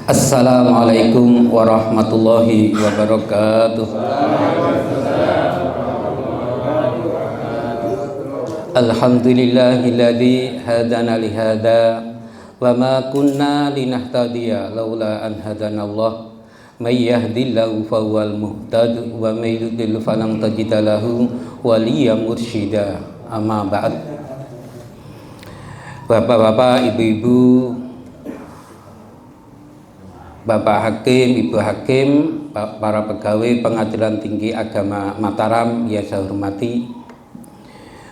Assalamualaikum warahmatullahi wabarakatuh. Alhamdulillahilladzi hadana lihada wa ma kunna linahtadiya laula an hadanallah. May yahdihillahu fahuwal muhtad wa may yudlil falan tajida lahu waliyyan mursyida. Amma ba'd. Bapak-bapak, ibu-ibu, Bapak Hakim, Ibu Hakim, para pegawai Pengadilan Tinggi Agama Mataram yang saya hormati,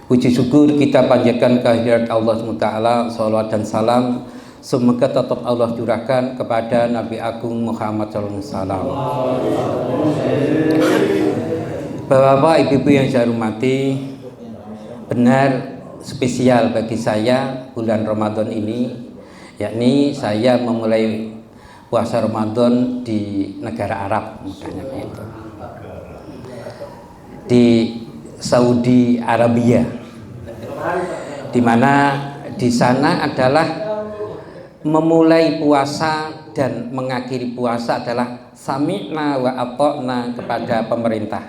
puji syukur kita panjatkan kehadirat Allah SWT. Salawat dan salam semoga tetap Allah curahkan kepada Nabi Agung Muhammad SAW. Bapak-bapak, ibu-ibu yang saya hormati, benar spesial bagi saya bulan Ramadan ini, yakni saya memulai puasa Ramadan di negara Arab, makanya itu di Saudi Arabia, di mana di sana adalah memulai puasa dan mengakhiri puasa adalah sami'na wa ata'na kepada pemerintah.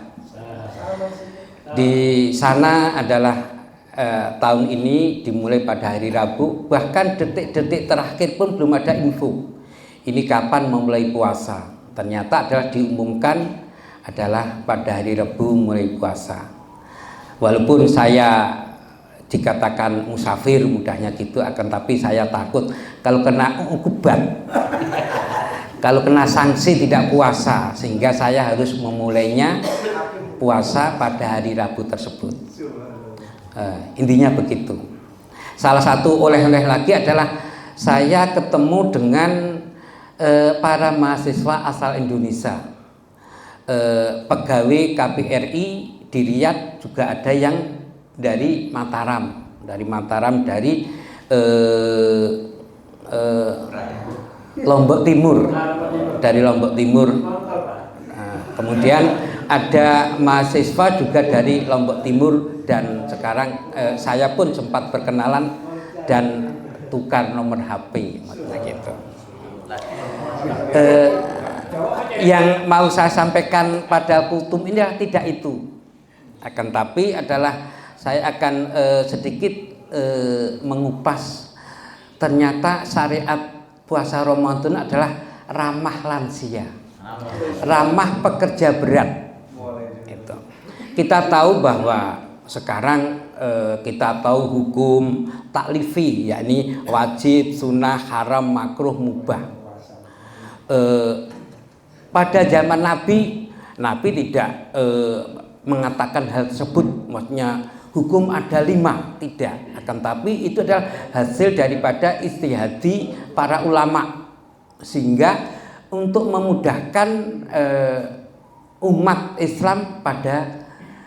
Di sana adalah tahun ini dimulai pada hari Rabu, bahkan detik-detik terakhir pun belum ada info ini kapan memulai puasa. Ternyata adalah diumumkan adalah pada hari Rabu mulai puasa. Walaupun saya dikatakan musafir mudahnya gitu, akan tapi saya takut kalau kena ukuban, kalau kena sanksi tidak puasa, sehingga saya harus memulainya puasa pada hari Rabu tersebut. Intinya begitu. Salah satu oleh-oleh lagi adalah saya ketemu dengan para mahasiswa asal Indonesia, pegawai KBRI di Riyadh, juga ada yang dari Mataram, dari Lombok Timur, kemudian ada mahasiswa juga dari Lombok Timur, dan sekarang saya pun sempat berkenalan dan tukar nomor HP, maksudnya gitu. Yang mau saya sampaikan pada kultum ini tidak itu, akan tapi adalah saya akan sedikit mengupas. Ternyata syariat puasa Ramadan adalah ramah lansia, ramah pekerja berat. Itu. Kita tahu bahwa sekarang kita tahu hukum taklifi, yakni wajib, sunnah, haram, makruh, mubah. Pada zaman Nabi tidak mengatakan hal tersebut, maksudnya hukum ada 5, tidak, akan tapi itu adalah hasil daripada istihadi para ulama, sehingga untuk memudahkan umat Islam pada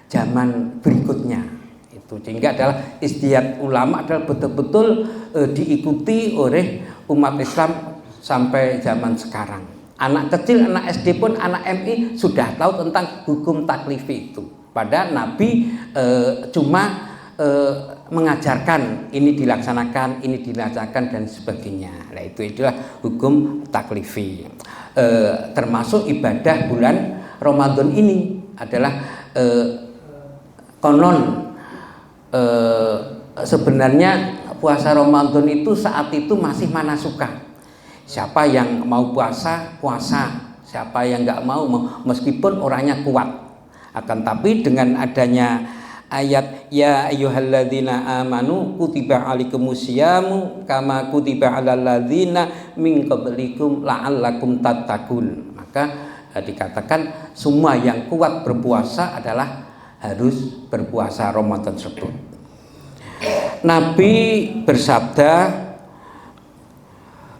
zaman berikutnya. Itu sehingga adalah istihad ulama adalah betul-betul diikuti oleh umat Islam sampai zaman sekarang. Anak kecil, anak SD pun, anak MI sudah tahu tentang hukum taklifi itu. Padahal Nabi cuma mengajarkan ini dilaksanakan dan sebagainya. Nah, itulah hukum taklifi. Termasuk ibadah bulan Ramadan ini adalah konon sebenarnya puasa Ramadan itu saat itu masih manasuka. Siapa yang mau puasa, siapa yang nggak mau, meskipun orangnya kuat. Akan tapi dengan adanya ayat ya ayyuhalladzina amanu kutiba alaikumusyamu kama kutiba alal ladzina min qablikum la'allakum tattaqun, maka dikatakan semua yang kuat berpuasa adalah harus berpuasa Ramadan tersebut. Nabi bersabda,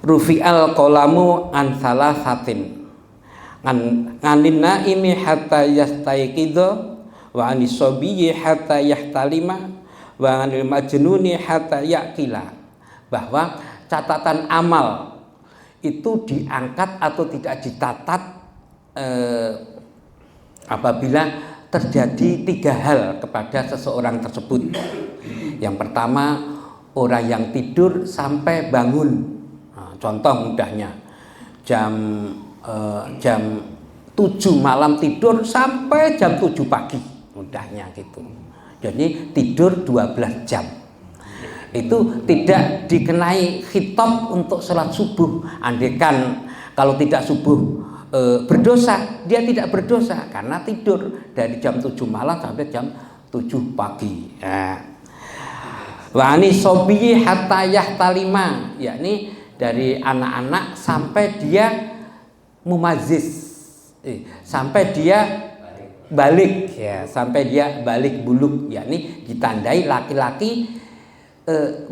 rufi'al qalamu an salasatin anin naimi hatta yastayqidha wa anis sabiyyi hatta yahtalima wa anil majnuni hatta yaqila, bahwa catatan amal itu diangkat atau tidak dicatat apabila terjadi 3 hal kepada seseorang tersebut. Yang pertama, orang yang tidur sampai bangun. Contoh mudahnya, jam jam 7 malam tidur sampai jam 7 pagi mudahnya gitu. Jadi tidur 12 jam. Itu tidak dikenai khitab untuk sholat subuh. Andaikan kalau tidak subuh berdosa, dia tidak berdosa karena tidur dari jam 7 malam sampai jam 7 pagi. Wa ani sobiyi hatta yahtalima, yakni dari anak-anak sampai dia mumazis, sampai dia balik, ya, sampai dia balik buluk, yakni ditandai laki-laki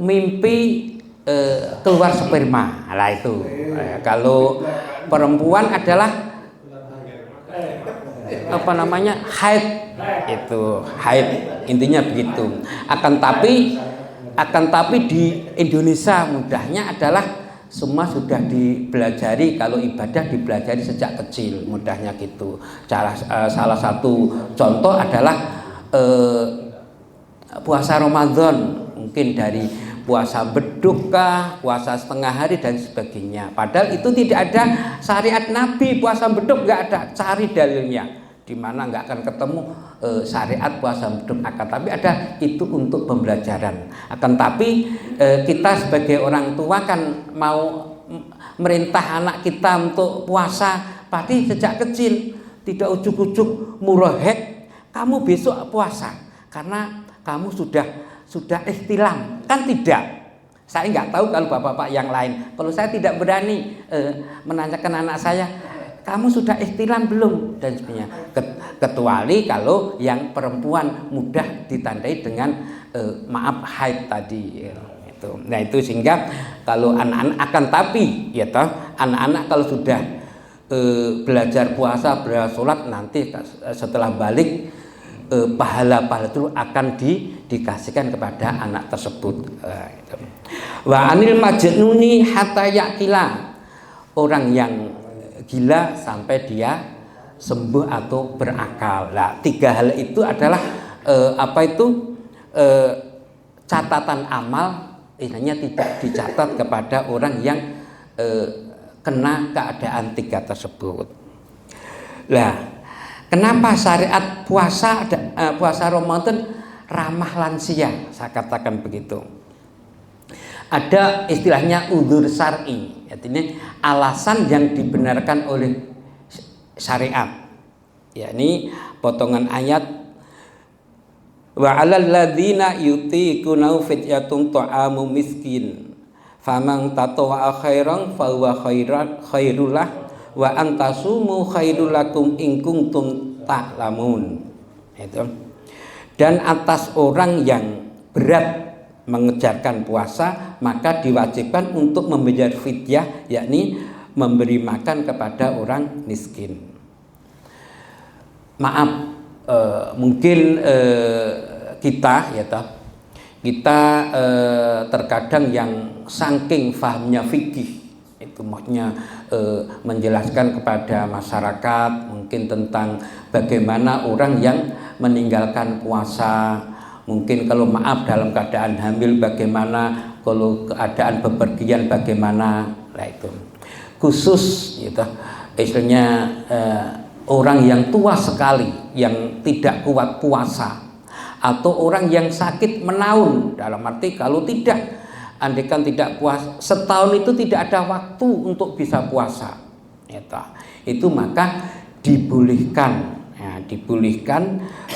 mimpi keluar sperma. Lah itu. Kalau perempuan adalah apa namanya, haid, itu haid, intinya begitu. Akan tapi di Indonesia mudahnya adalah semua sudah dipelajari. Kalau ibadah dipelajari sejak kecil, mudahnya gitu. Salah satu contoh adalah puasa Ramadan, mungkin dari puasa beduk, puasa setengah hari dan sebagainya. Padahal itu tidak ada syariat Nabi puasa beduk, nggak ada. Cari dalilnya, di mana nggak akan ketemu syariat puasa beduk. Akan tapi ada itu untuk pembelajaran. Akan tapi kita sebagai orang tua kan mau merintah anak kita untuk puasa pasti sejak kecil, tidak ujuk-ujuk murahek kamu besok puasa karena kamu sudah ihtilam, kan tidak. Saya nggak tahu kalau bapak-bapak yang lain. Kalau saya tidak berani menanyakan anak saya, kamu sudah ihtilam belum, dan sebagainya. Kecuali kalau yang perempuan mudah ditandai dengan maaf haid tadi. Itu. Nah itu sehingga kalau anak-anak akan tapi ya toh anak-anak kalau sudah belajar puasa, belajar sholat, nanti setelah balik pahala-pahala itu akan dikasihkan kepada anak tersebut. Wa anil majnuni hatta yaqila, orang yang gila sampai dia sembuh atau berakal. Nah, 3 hal itu adalah catatan amal, istilahnya tidak dicatat kepada orang yang kena keadaan 3 tersebut. Nah, kenapa syariat puasa Ramadan ramah lansia? Saya katakan begitu. Ada istilahnya udzur syar'i, artinya alasan yang dibenarkan oleh syariat. Yakni potongan ayat wa 'alal ladzina yutiquna fidyatun ta'amu miskin faman tatawwa khairan fa huwa khairul lah wa antasumu khairul lakum in kuntum ta'lamun. Itu. Dan atas orang yang berat mengejarkan puasa maka diwajibkan untuk membayar fidyah, yakni memberi makan kepada orang miskin. Maaf, mungkin kita terkadang yang saking fahamnya fikih, itu maksudnya menjelaskan kepada masyarakat mungkin tentang bagaimana orang yang meninggalkan puasa, mungkin kalau maaf dalam keadaan hamil bagaimana, kalau keadaan bepergian bagaimana. Nah itu khusus gitu, istilahnya orang yang tua sekali yang tidak kuat puasa, atau orang yang sakit menaun, dalam arti kalau tidak, andaikan tidak puasa setahun itu tidak ada waktu untuk bisa puasa, itu maka dibolehkan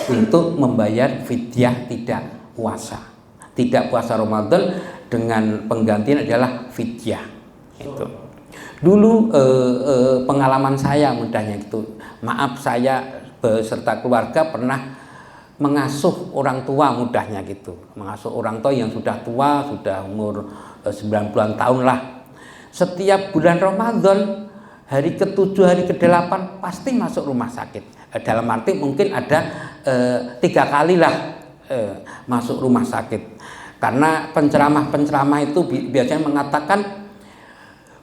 untuk membayar fidyah tidak puasa Ramadan, dengan penggantian adalah fidyah. Itu dulu pengalaman saya mudahnya itu, maaf saya beserta keluarga pernah mengasuh orang tua, mudahnya gitu, mengasuh orang tua yang sudah tua, sudah umur 90-an tahun lah. Setiap bulan Ramadan hari ke-7, hari ke-8 pasti masuk rumah sakit. Dalam arti mungkin ada 3 kali lah masuk rumah sakit, karena penceramah itu biasanya mengatakan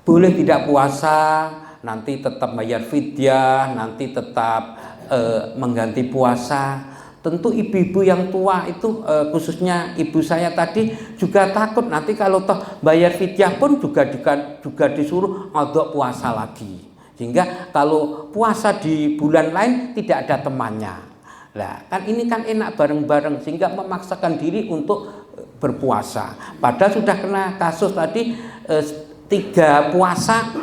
boleh tidak puasa, nanti tetap bayar fidyah, nanti tetap mengganti puasa. tentu ibu-ibu yang tua itu khususnya ibu saya tadi juga takut nanti kalau toh bayar fidyah pun juga disuruh ngodok puasa lagi, sehingga kalau puasa di bulan lain tidak ada temannya. Lah kan ini kan enak bareng-bareng, sehingga memaksakan diri untuk berpuasa. Padahal sudah kena kasus tadi 3 puasa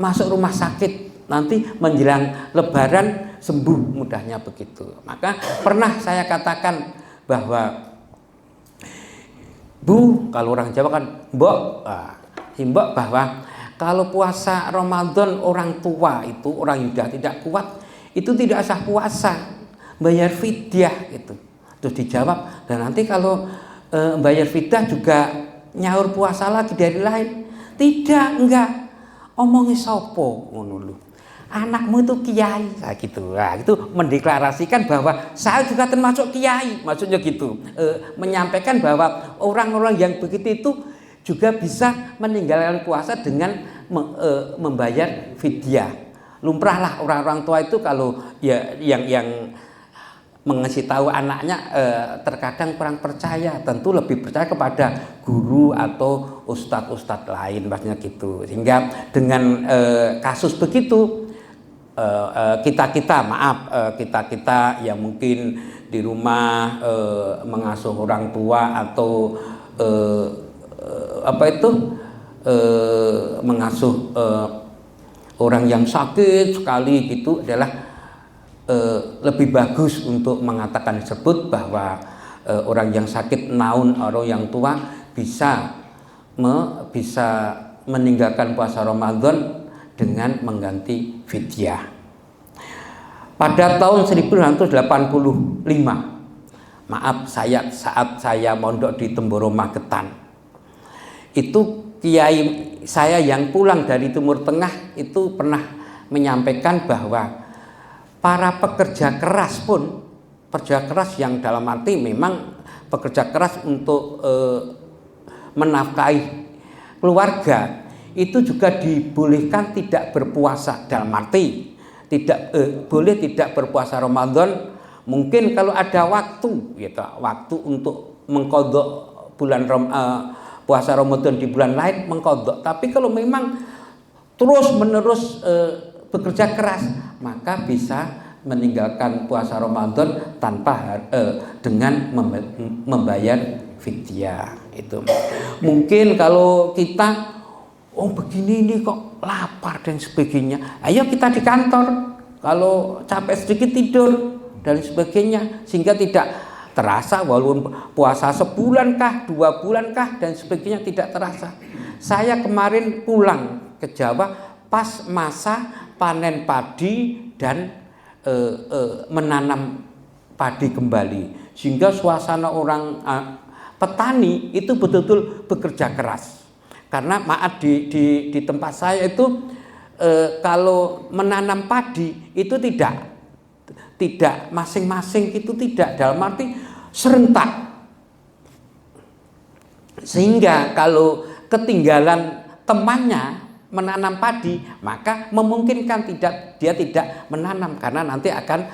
masuk rumah sakit, nanti menjelang Lebaran sembuh mudahnya begitu. Maka pernah saya katakan bahwa Bu, kalau orang Jawa kan Mbok, Mbok, bahwa kalau puasa Ramadan orang tua itu, orang yang sudah tidak kuat itu tidak sah puasa, bayar fidyah itu. Terus dijawab, dan nanti kalau bayar fidyah juga nyaur puasa lagi dari lain. Tidak, enggak. Omongi sopo ngono lho. Anakmu itu kiai, kayak gitu. Nah, itu mendeklarasikan bahwa saya juga termasuk kiai, maksudnya gitu. Menyampaikan bahwa orang-orang yang begitu itu juga bisa meninggalkan puasa dengan membayar fidyah. Lumrahlah orang-orang tua itu kalau ya yang mengasih tahu anaknya terkadang kurang percaya, tentu lebih percaya kepada guru atau ustadz-ustadz lain, maksudnya gitu. Sehingga dengan kasus begitu kita yang mungkin di rumah mengasuh orang tua atau mengasuh orang yang sakit sekali gitu adalah lebih bagus untuk mengatakan tersebut bahwa orang yang sakit naun orang yang tua bisa meninggalkan puasa Ramadan dengan mengganti fidyah. Pada tahun 1985, saat saya mondok di Temboro Magetan, itu kiai saya yang pulang dari Timur Tengah itu pernah menyampaikan bahwa para pekerja keras pun, pekerja keras yang dalam arti memang pekerja keras untuk menafkahi keluarga, itu juga dibolehkan tidak berpuasa, dalam arti boleh tidak berpuasa Ramadan. Mungkin kalau ada waktu, gitu, waktu untuk mengkodok puasa Ramadan di bulan lain mengkodok. Tapi kalau memang terus menerus bekerja keras, maka bisa meninggalkan puasa Ramadan tanpa dengan membayar fidyah. Itu mungkin kalau kita begini ini kok lapar dan sebagainya, ayo kita di kantor, kalau capek sedikit tidur dan sebagainya, sehingga tidak terasa walaupun puasa sebulan kah, 2 bulan kah dan sebagainya tidak terasa. Saya kemarin pulang ke Jawa pas masa panen padi dan menanam padi kembali, sehingga suasana orang petani itu betul-betul bekerja keras. Karena maaf di tempat saya itu kalau menanam padi itu tidak masing-masing, itu tidak, dalam arti serentak, sehingga kalau ketinggalan temannya menanam padi, maka memungkinkan dia tidak menanam karena nanti akan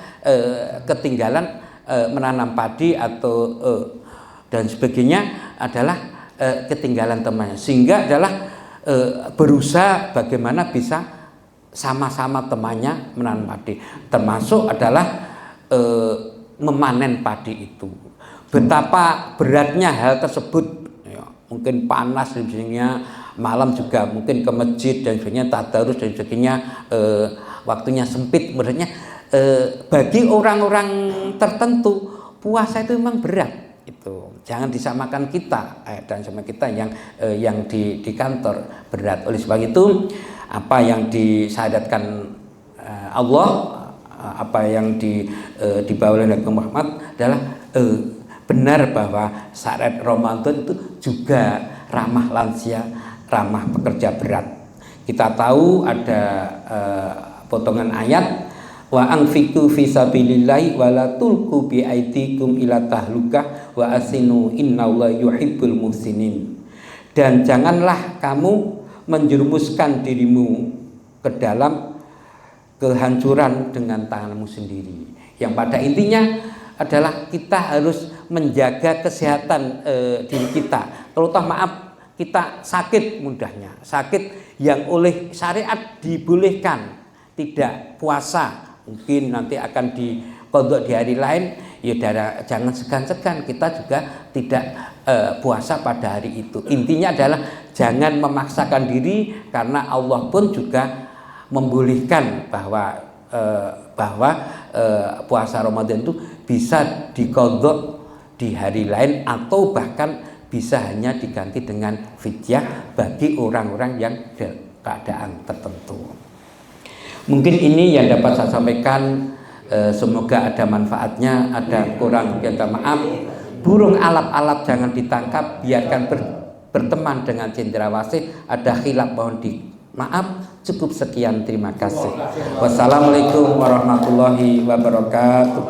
ketinggalan menanam padi atau dan sebagainya adalah ketinggalan temannya, sehingga adalah berusaha bagaimana bisa sama-sama temannya menanam padi, termasuk adalah memanen padi itu. Betapa beratnya hal tersebut, ya, mungkin panas dan sebagainya, malam juga mungkin ke masjid dan sebagainya, tadarus dan sebagainya, waktunya sempit. Maksudnya bagi orang-orang tertentu puasa itu memang berat. Itu jangan disamakan kita dan sama kita yang di kantor berat. Oleh sebab itu apa yang disyahadatkan Allah, apa yang dibawa oleh Nabi Muhammad adalah benar bahwa syariat Ramadan itu juga ramah lansia, ramah pekerja berat. Kita tahu ada potongan ayat, wa anfiqu fi sabilillahi wa la tulqu bi aidikum ila tahlukah wa asinu innallaha yuhibbul muhsinin. Dan janganlah kamu menjerumuskan dirimu ke dalam kehancuran dengan tanganmu sendiri. Yang pada intinya adalah kita harus menjaga kesehatan diri kita. Kalau toh maaf kita sakit mudahnya, sakit yang oleh syariat dibolehkan, tidak puasa, mungkin nanti akan diqadha di hari lain, ya jangan segan-segan kita juga tidak puasa pada hari itu. Intinya adalah jangan memaksakan diri, karena Allah pun juga membolehkan bahwa puasa Ramadan itu bisa diqadha di hari lain, atau bahkan bisa hanya diganti dengan fidyah bagi orang-orang yang keadaan tertentu. Mungkin ini yang dapat saya sampaikan. Semoga ada manfaatnya, ada kurang minta maaf. Burung alap-alap jangan ditangkap, biarkan berteman dengan cendrawasih. Ada khilaf mohon maaf. Cukup sekian, terima kasih. Wassalamualaikum warahmatullahi wabarakatuh.